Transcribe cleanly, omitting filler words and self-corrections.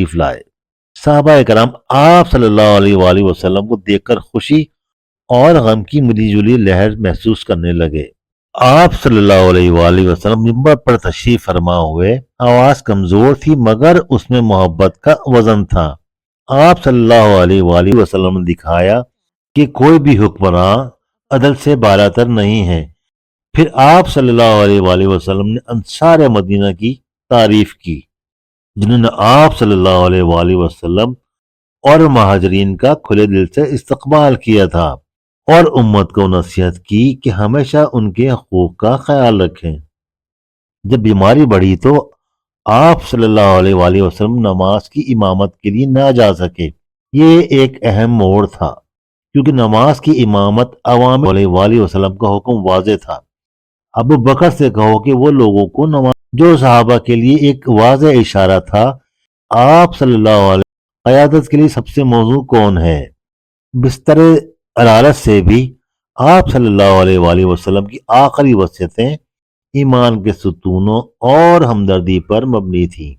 تشریف لائے۔ صحابہ کرام آپ صلی اللہ علیہ وآلہ وسلم کو دیکھ کر خوشی اور غم کی ملی جلی لہر محسوس کرنے لگے۔ آپ صلی اللہ علیہ وآلہ وسلم ممبر پر تشریف فرما ہوئے، آواز کمزور تھی مگر اس میں محبت کا وزن تھا۔ آپ صلی اللہ علیہ وآلہ وسلم نے دکھایا کہ کوئی بھی حکمراں عدل سے بالاتر نہیں ہے۔ پھر آپ صلی اللہ علیہ وآلہ وسلم نے انصار مدینہ کی تعریف کی، جنہوں نے آپ صلی اللہ علیہ وآلہ وسلم اور مہاجرین کا کھلے دل سے استقبال کیا تھا، اور امت کو نصیحت کی کہ ہمیشہ ان کے حقوق کا خیال رکھیں۔ جب بیماری بڑھی تو آپ صلی اللہ علیہ وآلہ وسلم نماز کی امامت کے لیے نہ جا سکے۔ یہ ایک اہم موڑ تھا، کیونکہ نماز کی امامت عوام علیہ وآلہ وسلم کا حکم واضح تھا۔ ابو بکر سے کہو کہ وہ لوگوں کو نماز، جو صحابہ کے لیے ایک واضح اشارہ تھا۔ آپ صلی اللہ علیہ قیادت کے لیے سب سے موزوں کون ہے؟ بستر عرالت سے بھی آپ صلی اللہ علیہ وآلہ وسلم کی آخری وصیتیں ایمان کے ستونوں اور ہمدردی پر مبنی تھیں۔